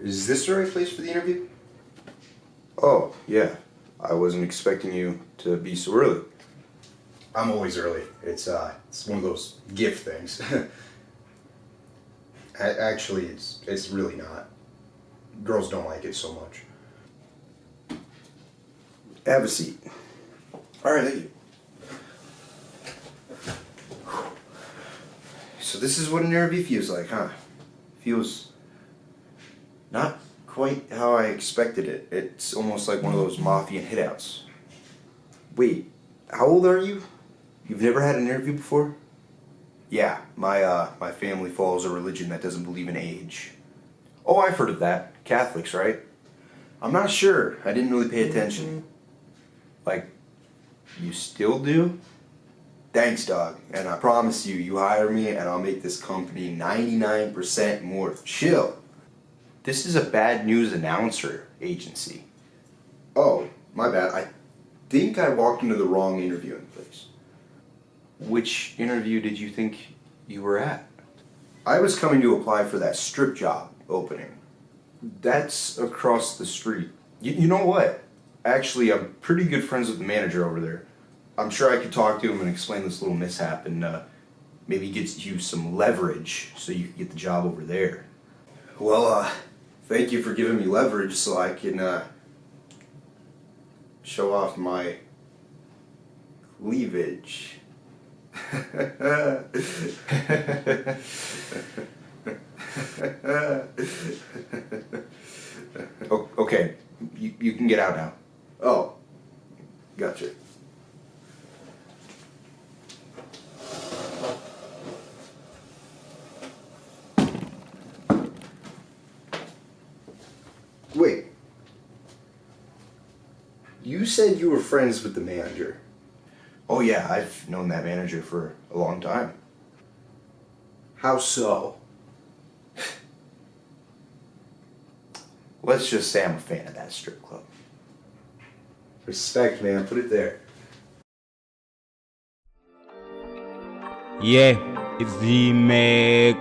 Is this the right place for the interview? Oh, yeah. I wasn't expecting you to be so early. I'm always early. It's one of those gift things. Actually, it's really not. Girls don't like it so much. Have a seat. All right, thank you. So this is what an interview feels like, huh? Feels not quite how I expected it. It's almost like one of those mafia hitouts. Wait, how old are you? You've never had an interview before? Yeah, my family follows a religion that doesn't believe in age. Oh, I've heard of that. Catholics, right? I'm not sure. I didn't really pay attention. Like, you still do? Thanks, dog. And I promise you hire me and I'll make this company 99% more chill. This is a bad news announcer agency. Oh, my bad. I think I walked into the wrong interviewing place. Which interview did you think you were at? I was coming to apply for that strip job opening. That's across the street. You know what? Actually, I'm pretty good friends with the manager over there. I'm sure I could talk to him and explain this little mishap and maybe get you some leverage so you can get the job over there. Well, thank you for giving me leverage so I can show off my cleavage. Okay, you can get out now. Oh, gotcha. Wait. You said you were friends with the manager. Oh yeah, I've known that manager for a long time. How so? Let's just say I'm a fan of that strip club. Respect, man. Put it there. Yeah, it's the Meg.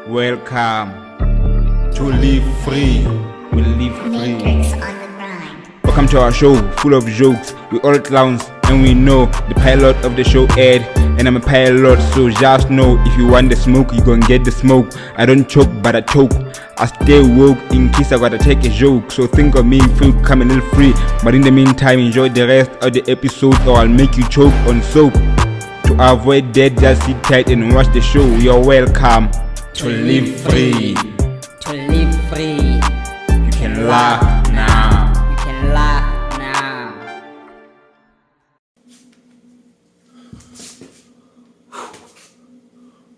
Welcome to Live Free. We live free. Welcome to our show, full of jokes. We all clowns, and we know the pilot of the show Ed. And I'm a pilot, so just know if you want the smoke, you gon' get the smoke. I don't choke, but I choke. I stay woke in case I gotta take a joke. So think of me if you come a little free. But in the meantime, enjoy the rest of the episode, or I'll make you choke on soap. To avoid that, just sit tight and watch the show. You're welcome to live free. To live free. You can laugh now. You can laugh now.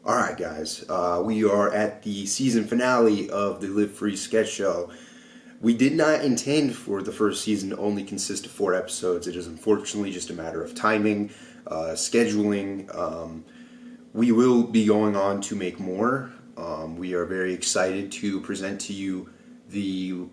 Alright guys, we are at the season finale of the Live Free sketch show. We did not intend for the first season to only consist of 4 episodes. It is unfortunately just a matter of timing, scheduling. We will be going on to make more. We are very excited to present to you the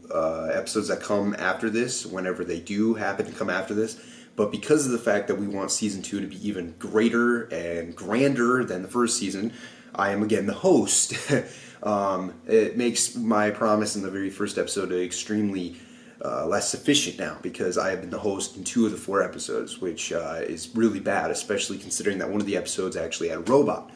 episodes that come after this, whenever they do happen to come after this. But because of the fact that we want season 2 to be even greater and grander than the first season, I am again the host. It makes my promise in the very first episode extremely less sufficient now, because I have been the host in 2 of the 4 episodes, which is really bad, especially considering that one of the episodes actually had a robot.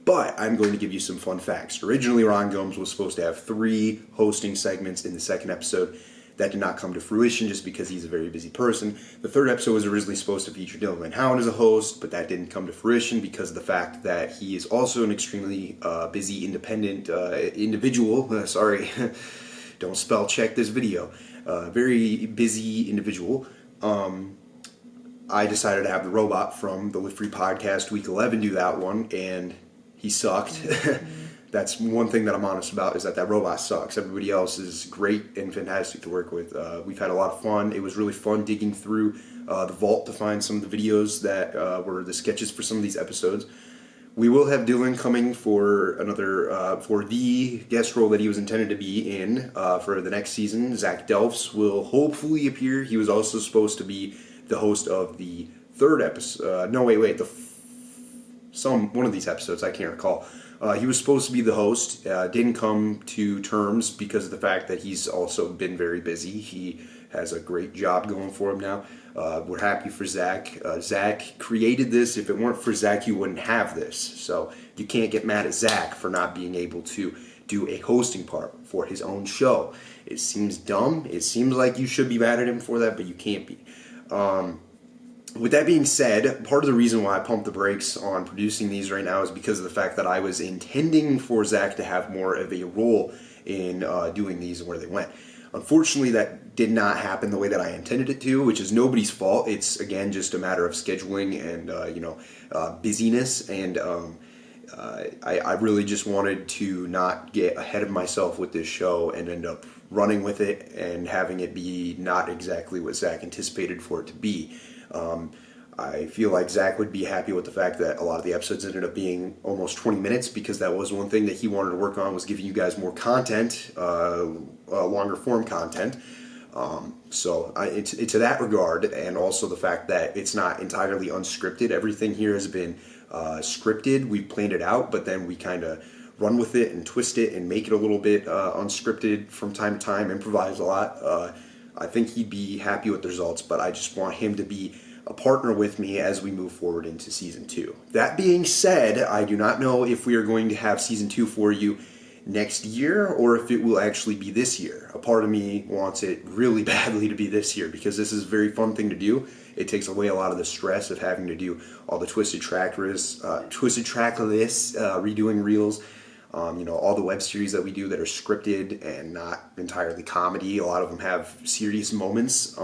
But I'm going to give you some fun facts. Originally, Ron Gomes was supposed to have 3 hosting segments in the second episode. That did not come to fruition just because he's a very busy person. The third episode was originally supposed to feature Dylan Van Houten as a host, but that didn't come to fruition because of the fact that he is also an extremely busy, independent individual. Sorry, don't spell check this video. Very busy individual. I decided to have the robot from the Live Free podcast week 11 do that one, and he sucked. That's one thing that I'm honest about, is that robot sucks. Everybody else is great and fantastic to work with. We've had a lot of fun. It was really fun digging through the vault to find some of the videos that were the sketches for some of these episodes. We will have Dylan coming for another, for the guest role that he was intended to be in for the next season. Zach Delphs will hopefully appear. He was also supposed to be the host of the third episode. one of these episodes, I can't recall. He was supposed to be the host, didn't come to terms because of the fact that he's also been very busy. He has a great job going for him now. We're happy for Zach. Zach created this. If it weren't for Zach, you wouldn't have this. So you can't get mad at Zach for not being able to do a hosting part for his own show. It seems dumb. It seems like you should be mad at him for that, but you can't be. With that being said, part of the reason why I pumped the brakes on producing these right now is because of the fact that I was intending for Zach to have more of a role in doing these and where they went. Unfortunately, that did not happen the way that I intended it to, which is nobody's fault. It's, again, just a matter of scheduling and, busyness. And I really just wanted to not get ahead of myself with this show and end up running with it and having it be not exactly what Zach anticipated for it to be. I feel like Zach would be happy with the fact that a lot of the episodes ended up being almost 20 minutes because that was one thing that he wanted to work on, was giving you guys more content, longer form content. So it's to that regard, and also the fact that it's not entirely unscripted. Everything here has been scripted. We've planned it out, but then we kind of run with it and twist it and make it a little bit unscripted from time to time, improvise a lot. I think he'd be happy with the results, but I just want him to be a partner with me as we move forward into Season 2. That being said, I do not know if we are going to have Season 2 for you next year or if it will actually be this year. A part of me wants it really badly to be this year because this is a very fun thing to do. It takes away a lot of the stress of having to do all the twisted track lists, redoing reels. All the web series that we do that are scripted and not entirely comedy. A lot of them have serious moments,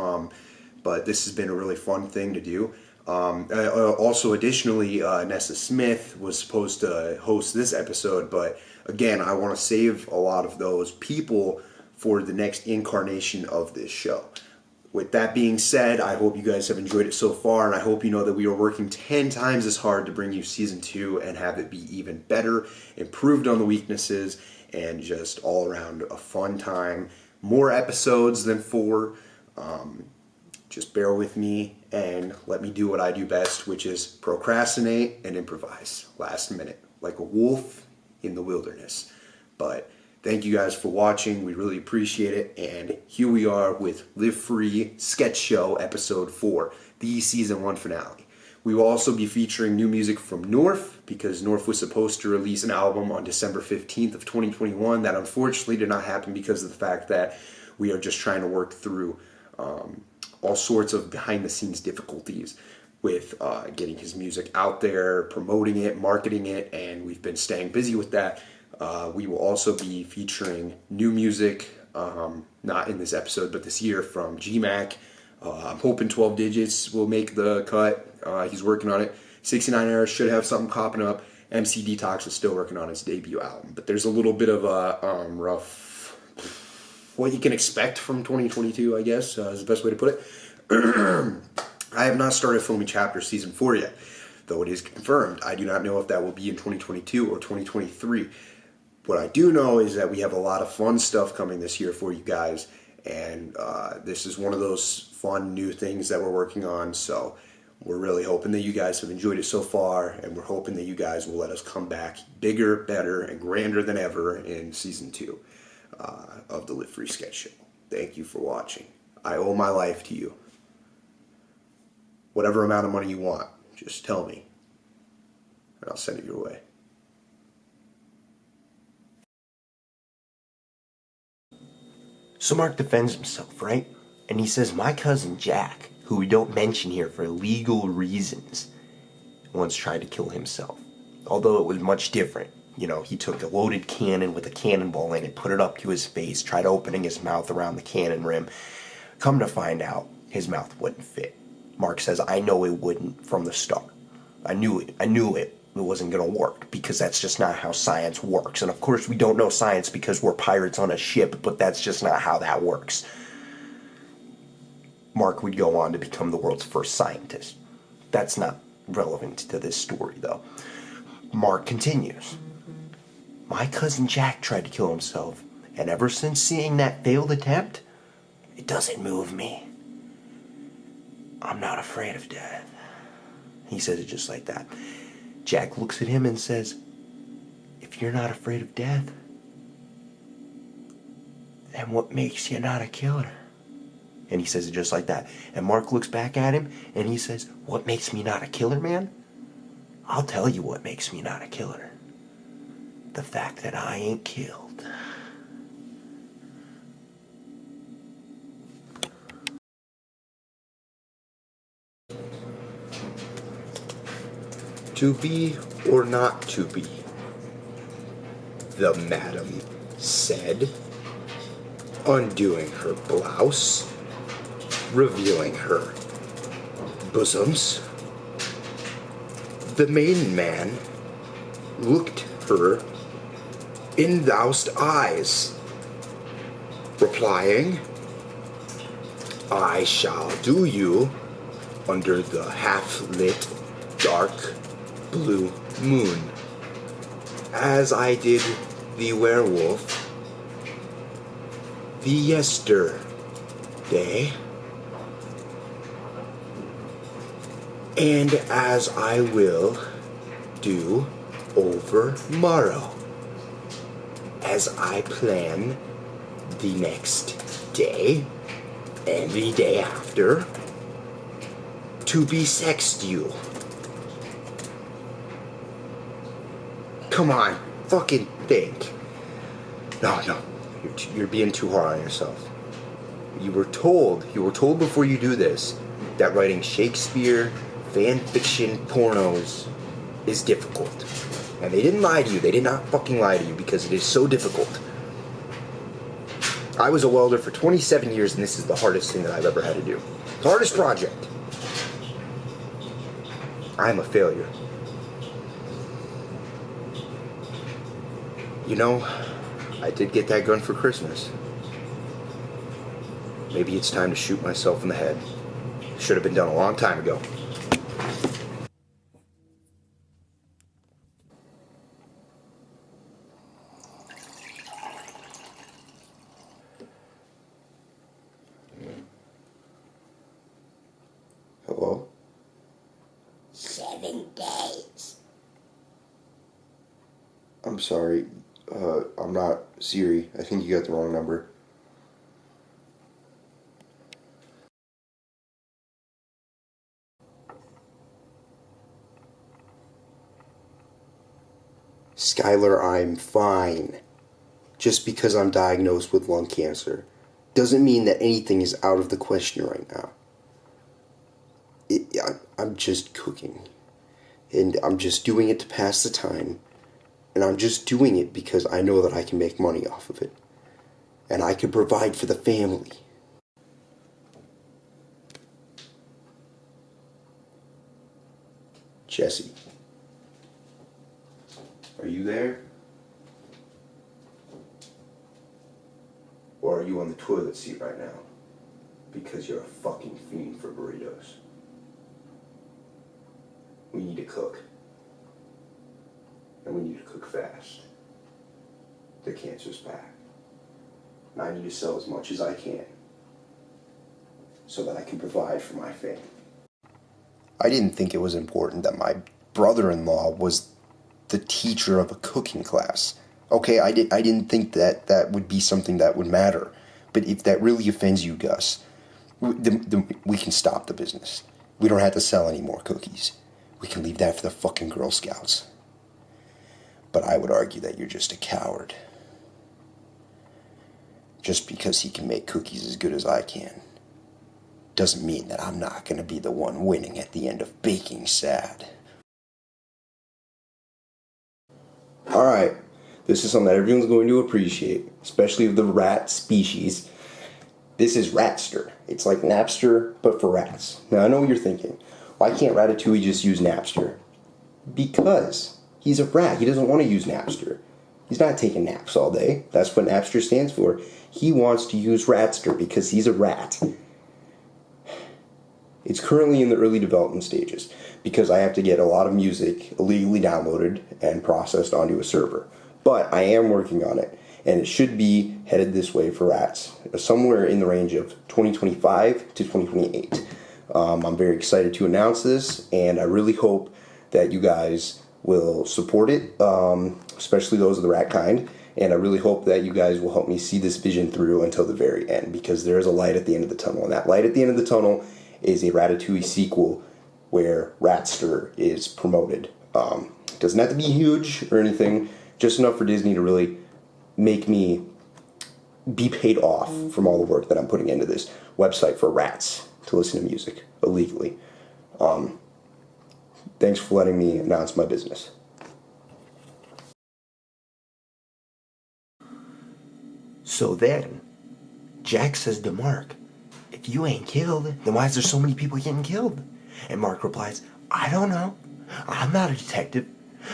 but this has been a really fun thing to do. Also, additionally, Nessa Smith was supposed to host this episode, but again, I want to save a lot of those people for the next incarnation of this show. With that being said, I hope you guys have enjoyed it so far, and I hope you know that we are working 10 times as hard to bring you Season 2 and have it be even better, improved on the weaknesses, and just all around a fun time. More episodes than 4. Just bear with me and let me do what I do best, which is procrastinate and improvise last minute, like a wolf in the wilderness. But thank you guys for watching. We really appreciate it. And here we are with Live Free Sketch Show Episode 4, the Season 1 finale. We will also be featuring new music from North, because North was supposed to release an album on December 15th of 2021. That unfortunately did not happen because of the fact that we are just trying to work through all sorts of behind-the-scenes difficulties with getting his music out there, promoting it, marketing it, and we've been staying busy with that. We will also be featuring new music, not in this episode, but this year, from GMAC. I'm hoping 12 Digits will make the cut. He's working on it. 69 Era should have something popping up. MC Detox is still working on his debut album. But there's a little bit of a rough... what you can expect from 2022, I guess, is the best way to put it. I have not started filming Chapter Season 4 yet, though it is confirmed. I do not know if that will be in 2022 or 2023. What I do know is that we have a lot of fun stuff coming this year for you guys, and this is one of those fun new things that we're working on, so we're really hoping that you guys have enjoyed it so far, and we're hoping that you guys will let us come back bigger, better, and grander than ever in Season 2 of the Live Free Sketch Show. Thank you for watching. I owe my life to you. Whatever amount of money you want, just tell me, and I'll send it your way. So Mark defends himself, right? And he says, my cousin Jack, who we don't mention here for legal reasons, once tried to kill himself. Although it was much different. You know, he took a loaded cannon with a cannonball in it, put it up to his face, tried opening his mouth around the cannon rim. Come to find out, his mouth wouldn't fit. Mark says, I know it wouldn't from the start. I knew it wasn't going to work, because that's just not how science works. And of course we don't know science because we're pirates on a ship, but that's just not how that works. Mark would go on to become the world's first scientist. That's not relevant to this story, though. Mark continues. My cousin Jack tried to kill himself, and ever since seeing that failed attempt, it doesn't move me. I'm not afraid of death. He says it just like that. Jack looks at him and says, "If you're not afraid of death, then what makes you not a killer?" And he says it just like that. And Mark looks back at him and he says, "What makes me not a killer, man? I'll tell you what makes me not a killer. The fact that I ain't killed." To be or not to be? The madam said, undoing her blouse, revealing her bosoms. The maiden man looked her in thous eyes, replying, "I shall do you under the half-lit dark blue moon, as I did the werewolf the yesterday, and as I will do over morrow, as I plan the next day and the day after to be-sext you." Come on, fucking think. No, you're being too hard on yourself. You were told before you do this that writing Shakespeare, fan fiction, pornos is difficult. And they didn't lie to you. They did not fucking lie to you because it is so difficult. I was a welder for 27 years and this is the hardest thing that I've ever had to do. The hardest project. I'm a failure. You know, I did get that gun for Christmas. Maybe it's time to shoot myself in the head. Should have been done a long time ago. Hello? 7 days. I'm sorry. I'm not Siri. I think you got the wrong number. Skylar, I'm fine. Just because I'm diagnosed with lung cancer doesn't mean that anything is out of the question right now. I'm just cooking. And I'm just doing it to pass the time. And I'm just doing it because I know that I can make money off of it. And I can provide for the family. Jesse. Are you there? Or are you on the toilet seat right now? Because you're a fucking fiend for burritos. We need to cook. And we need to cook fast. The cancer's back. And I need to sell as much as I can so that I can provide for my family. I didn't think it was important that my brother-in-law was the teacher of a cooking class. Okay, I didn't think that that would be something that would matter. But if that really offends you, Gus, then we can stop the business. We don't have to sell any more cookies. We can leave that for the fucking Girl Scouts. But I would argue that you're just a coward. Just because he can make cookies as good as I can doesn't mean that I'm not going to be the one winning at the end of baking sad. Alright, this is something that everyone's going to appreciate, especially of the rat species. This is Raster. It's like Napster, but for rats. Now I know what you're thinking. Why can't Ratatouille just use Napster? Because he's a rat. He doesn't want to use Napster. He's not taking naps all day. That's what Napster stands for. He wants to use Ratster because he's a rat. It's currently in the early development stages because I have to get a lot of music illegally downloaded and processed onto a server. But I am working on it, and it should be headed this way for rats, somewhere in the range of 2025 to 2028. I'm very excited to announce this, and I really hope that you guys will support it, especially those of the rat kind. And I really hope that you guys will help me see this vision through until the very end, because there is a light at the end of the tunnel. And that light at the end of the tunnel is a Ratatouille sequel where Raster is promoted. It doesn't have to be huge or anything, just enough for Disney to really make me be paid off from all the work that I'm putting into this website for rats to listen to music illegally. Thanks for letting me announce my business. So then, Jack says to Mark, if you ain't killed, then why is there so many people getting killed? And Mark replies, I don't know. I'm not a detective.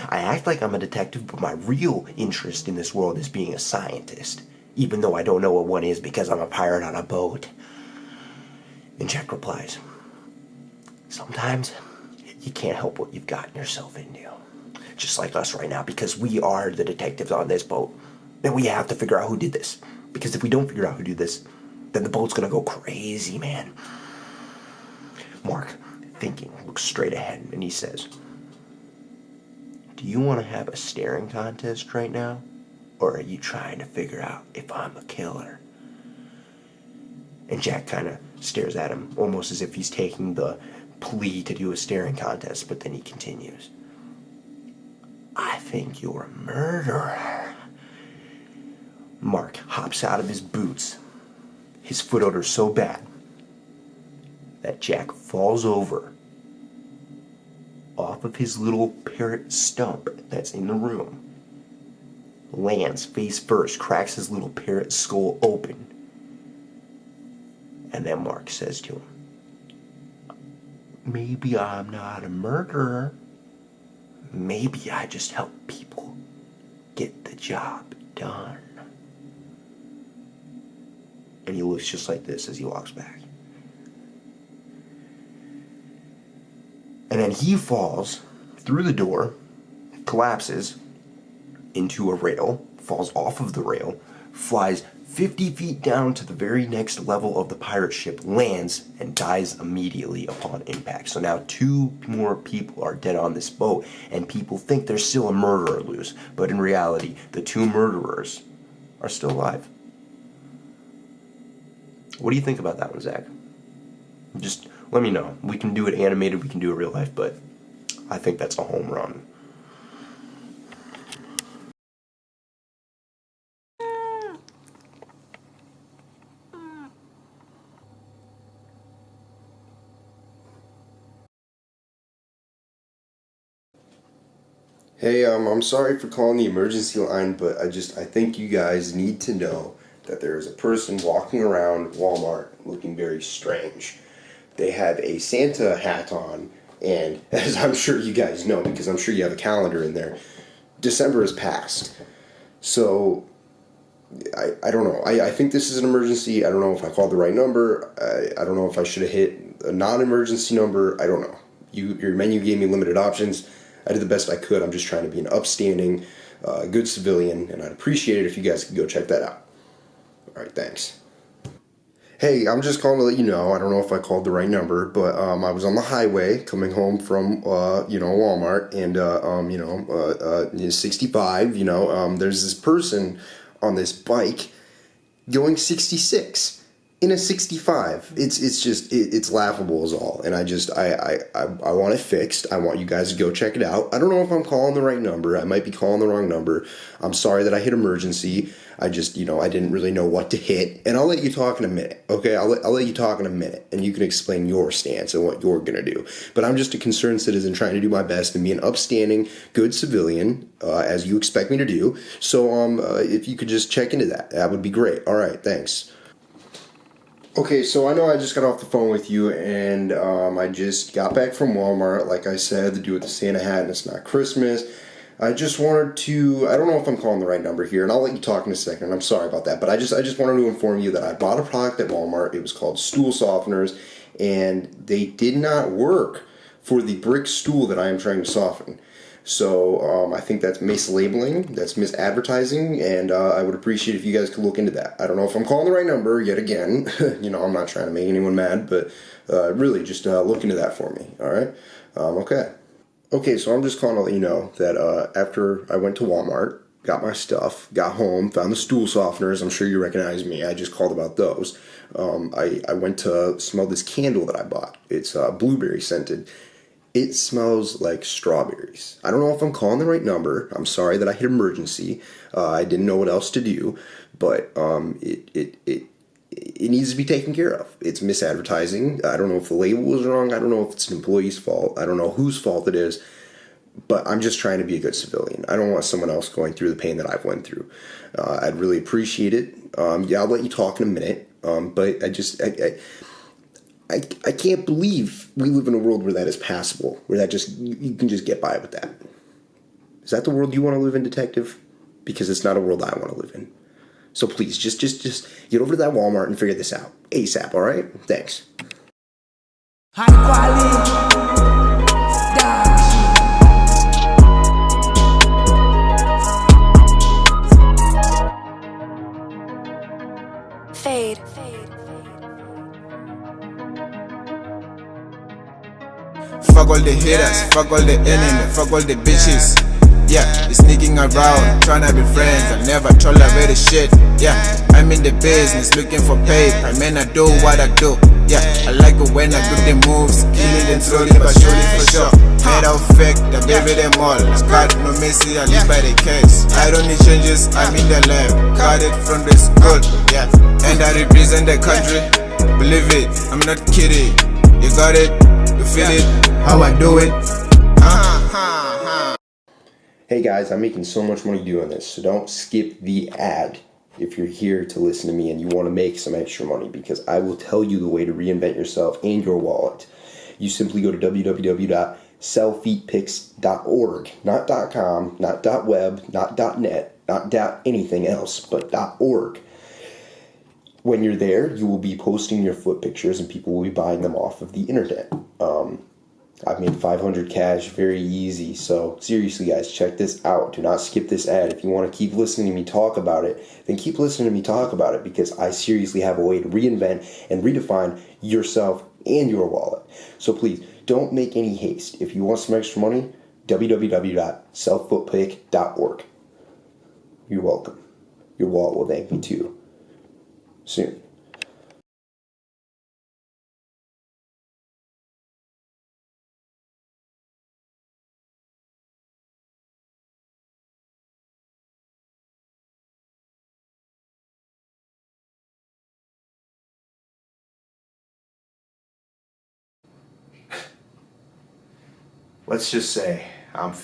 I act like I'm a detective, but my real interest in this world is being a scientist, even though I don't know what one is because I'm a pirate on a boat. And Jack replies, sometimes you can't help what you've gotten yourself into. Just like us right now, because we are the detectives on this boat. Then we have to figure out who did this. Because if we don't figure out who did this, then the boat's gonna go crazy, man. Mark, thinking, looks straight ahead, and he says, do you want to have a staring contest right now? Or are you trying to figure out if I'm a killer? And Jack kind of stares at him, almost as if he's taking the plea to do a staring contest, but then he continues, I think you're a murderer. Mark hops out of his boots, his foot odor so bad that Jack falls over off of his little parrot stump that's in the room, lands face first, cracks his little parrot skull open, and then Mark says to him, maybe I'm not a murderer. Maybe I just help people get the job done. And he looks just like this as he walks back. And then he falls through the door, collapses into a rail, falls off of the rail, flies 50 feet down to the very next level of the pirate ship, lands, and dies immediately upon impact. So now 2 more people are dead on this boat, and people think there's still a murderer loose. But in reality, the 2 murderers are still alive. What do you think about that one, Zach? Just let me know. We can do it animated, we can do it real life, but I think that's a home run. Hey, I'm sorry for calling the emergency line, but I think you guys need to know that there is a person walking around Walmart looking very strange. They have a Santa hat on, and as I'm sure you guys know, because I'm sure you have a calendar in there, December has passed. So, I don't know. I think this is an emergency. I don't know if I called the right number. I don't know if I should have hit a non-emergency number. I don't know. Your menu gave me limited options. I did the best I could. I'm just trying to be an upstanding, good civilian, and I'd appreciate it if you guys could go check that out. All right, thanks. Hey, I'm just calling to let you know, I don't know if I called the right number, but I was on the highway coming home from, Walmart, and, 65, there's this person on this bike going 66 in a 65. It's laughable as all, and I want it fixed. I want you guys to go check it out. I don't know if I'm calling the right number. I might be calling the wrong number. I'm sorry that I hit emergency. I didn't really know what to hit, and I'll let you talk in a minute, okay? I'll let you talk in a minute, and you can explain your stance and what you're gonna do. But I'm just a concerned citizen trying to do my best and be an upstanding, good civilian, as you expect me to do. So, if you could just check into that, that would be great. All right, thanks. Okay, so I know I just got off the phone with you, and I just got back from Walmart, like I said, to do with the Santa hat, and it's not Christmas. I just wanted to, I don't know if I'm calling the right number here, and I'll let you talk in a second, I'm sorry about that, but I just wanted to inform you that I bought a product at Walmart. It was called stool softeners, and they did not work for the brick stool that I am trying to soften. So I think that's mislabeling, that's misadvertising, and I would appreciate if you guys could look into that. I don't know if I'm calling the right number yet again. I'm not trying to make anyone mad, but really just look into that for me, all right? Okay. Okay, so I'm just calling to let you know that after I went to Walmart, got my stuff, got home, found the stool softeners. I'm sure you recognize me. I just called about those. I went to smell this candle that I bought. It's blueberry scented. It smells like strawberries. I don't know if I'm calling the right number. I'm sorry that I hit emergency. I didn't know what else to do, but it needs to be taken care of. It's misadvertising. I don't know if the label was wrong. I don't know if it's an employee's fault. I don't know whose fault it is. But I'm just trying to be a good civilian. I don't want someone else going through the pain that I've went through. I'd really appreciate it. Yeah, I'll let you talk in a minute. But I can't believe we live in a world where that is passable, where that just you can just get by with that. Is that the world you want to live in, detective? Because it's not a world I want to live in. So please, just get over to that Walmart and figure this out ASAP. All right? Thanks. High quality. Fade. Fuck all the haters, fuck all the enemy, fuck all the bitches. Yeah, they sneaking around, tryna be friends, I never tolerate the shit. Yeah, I'm in the business, looking for paper, man, I do what I do. Yeah, I like it when I do the moves, killing them slowly but surely for sure. Made out fake, I baby them all. Got no messy, I live by the case. I don't need changes, I'm in the lab. Got it from the school, yeah. And I represent the country, believe it, I'm not kidding. You got it, you feel it, how I do it. Hey guys, I'm making so much money doing this, so don't skip the ad if you're here to listen to me and you want to make some extra money, because I will tell you the way to reinvent yourself and your wallet. You simply go to www.sellfeetpics.org, not .com, not .web, not .net, not .anything else, but .org. When you're there, you will be posting your foot pictures and people will be buying them off of the internet. I've made 500 cash very easy, so seriously guys, check this out. Do not skip this ad. If you want to keep listening to me talk about it, then keep listening to me talk about it, because I seriously have a way to reinvent and redefine yourself and your wallet. So please, don't make any haste. If you want some extra money, www.sellfootpick.org. You're welcome. Your wallet will thank me too. Soon. Let's just say I'm